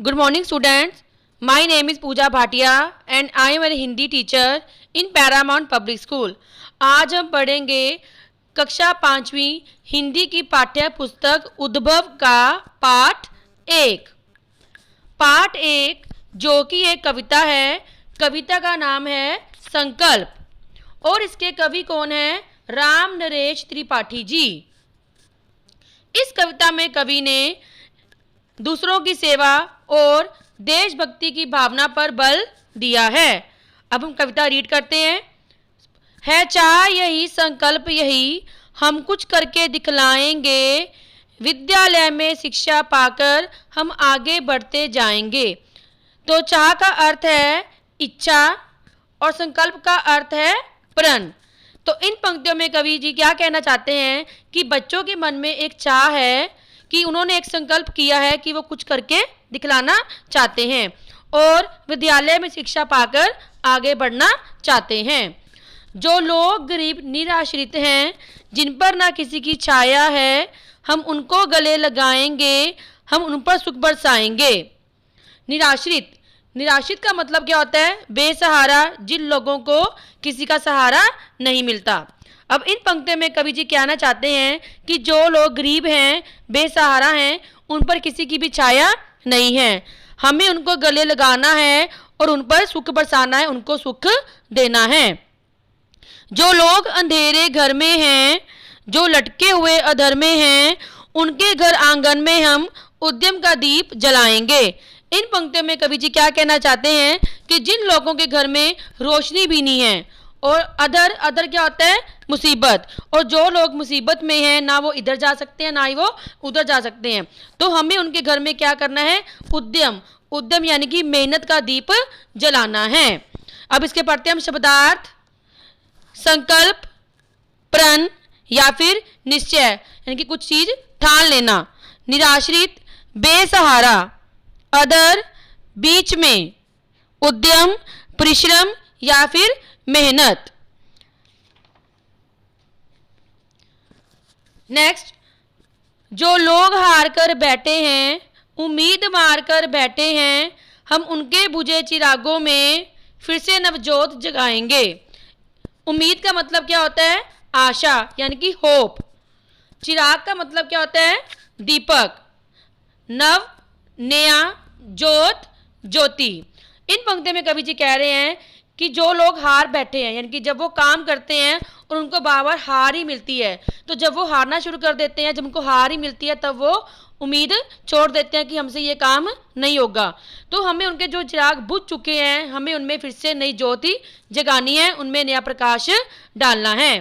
Good morning, students. My name is Pooja Bhatia and I am a Hindi teacher in Paramount Public School. आज हम पढ़ेंगे कक्षा 5वीं हिंदी की पाठ्य पुस्तक उद्भव का पाठ 1। पाठ 1 जो कि एक कविता है। कविता का नाम है संकल्प और इसके कवि कौन है? राम नरेश त्रिपाठी जी। इस कविता में कवि ने दूसरों की सेवा और देशभक्ति की भावना पर बल दिया है। अब हम कविता रीड करते हैं। है चाह यही संकल्प यही हम कुछ करके दिखलाएंगे, विद्यालय में शिक्षा पाकर हम आगे बढ़ते जाएंगे। तो चाह का अर्थ है इच्छा और संकल्प का अर्थ है प्रण। तो इन पंक्तियों में कवि जी क्या कहना चाहते हैं कि बच्चों के मन में एक चाह है कि उन्होंने एक संकल्प किया है कि वो कुछ करके दिखलाना चाहते हैं और विद्यालय में शिक्षा पाकर आगे बढ़ना चाहते हैं। जो लोग गरीब निराश्रित हैं, जिन पर ना किसी की छाया है, हम उनको गले लगाएंगे, हम उन पर सुख बरसाएंगे। निराश्रित, निराश्रित का मतलब क्या होता है? बेसहारा, जिन लोगों को किसी का सहारा नहीं मिलता। अब इन पंक्तियों में कवि जी कहना चाहते हैं कि जो लोग गरीब हैं, बेसहारा हैं, उन पर किसी की भी छाया नहीं है, हमें उनको गले लगाना है और उन पर सुख बरसाना है, उनको सुख देना है। जो लोग अंधेरे घर में हैं, जो लटके हुए अधर में हैं, उनके घर आंगन में हम उद्यम का दीप जलाएंगे। इन पंक्तियों में कवि जी क्या कहना चाहते हैं कि जिन लोगों के घर में रोशनी भी नहीं है और अधर, अधर क्या होता है? मुसीबत। और जो लोग मुसीबत में हैं, ना वो इधर जा सकते हैं ना ही वो उधर जा सकते हैं, तो हमें उनके घर में क्या करना है? उद्यम, उद्यम यानी कि मेहनत का दीप जलाना है। अब इसके पढ़ते हम शब्दार्थ। संकल्प, प्रण या फिर निश्चय यानी कि कुछ चीज ठान लेना। निराश्रित, बेसहारा। अदर, बीच में। उद्यम, परिश्रम या फिर मेहनत। नेक्स्ट, जो लोग हार कर बैठे हैं, उम्मीद मार कर बैठे हैं, हम उनके बुझे चिरागों में फिर से नवजोत जगाएंगे। उम्मीद का मतलब क्या होता है? आशा यानी कि होप। चिराग का मतलब क्या होता है? दीपक। नव, नया, जोत, ज्योति। इन पंक्तियों में कवि जी कह रहे हैं कि जो लोग हार बैठे हैं, यानी कि जब वो काम करते हैं और उनको बार बार हार ही मिलती है, तो जब वो हारना शुरू कर देते हैं, जब उनको हार ही मिलती है, तब वो उम्मीद छोड़ देते हैं कि हमसे ये काम नहीं होगा। तो हमें उनके जो चिराग बुझ चुके हैं, हमें उनमें फिर से नई ज्योति जगानी है, उनमें नया प्रकाश डालना है।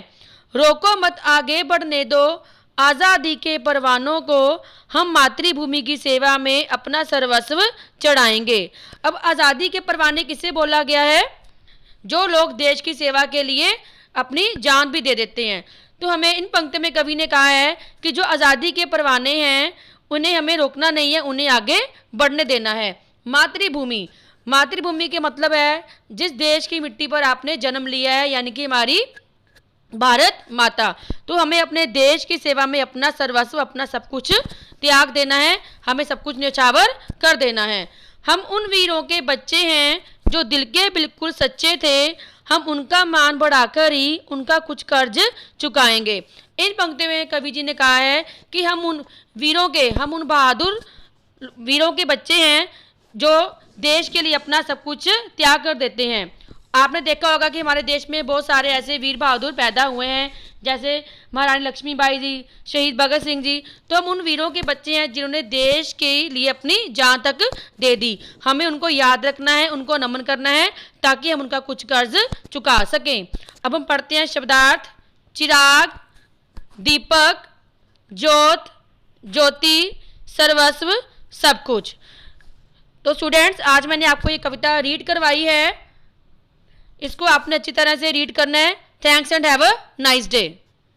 रोको मत आगे बढ़ने दो आज़ादी के परवानों को, हम मातृभूमि की सेवा में अपना सर्वस्व चढ़ाएंगे। अब आज़ादी के परवाने किसे बोला गया है? जो लोग देश की सेवा के लिए अपनी जान भी दे देते हैं। तो हमें इन पंक्तियों में कवि ने कहा है कि जो आज़ादी के परवाने हैं, उन्हें हमें रोकना नहीं है, उन्हें आगे बढ़ने देना है। मातृभूमि, मातृभूमि के मतलब है जिस देश की मिट्टी पर आपने जन्म लिया है, यानी कि हमारी भारत माता। तो हमें अपने देश की सेवा में अपना सर्वस्व, अपना सब कुछ त्याग देना है, हमें सब कुछ न्यौछावर कर देना है। हम उन वीरों के बच्चे हैं जो दिल के बिल्कुल सच्चे थे, हम उनका मान बढ़ाकर ही उनका कुछ कर्ज चुकाएंगे। इन पंक्तियों में कवि जी ने कहा है कि हम उन वीरों के, हम उन बहादुर वीरों के बच्चे हैं जो देश के लिए अपना सब कुछ त्याग कर देते हैं। आपने देखा होगा कि हमारे देश में बहुत सारे ऐसे वीर बहादुर पैदा हुए हैं, जैसे महारानी लक्ष्मीबाई जी, शहीद भगत सिंह जी। तो हम उन वीरों के बच्चे हैं जिन्होंने देश के लिए अपनी जान तक दे दी। हमें उनको याद रखना है, उनको नमन करना है, ताकि हम उनका कुछ कर्ज चुका सकें। अब हम पढ़ते हैं शब्दार्थ। चिराग, दीपक, ज्योत, ज्योति, सर्वस्व, सब कुछ। तो स्टूडेंट्स, आज मैंने आपको ये कविता रीड करवाई है, इसको आपने अच्छी तरह से रीड करना है। Thanks and have a nice day.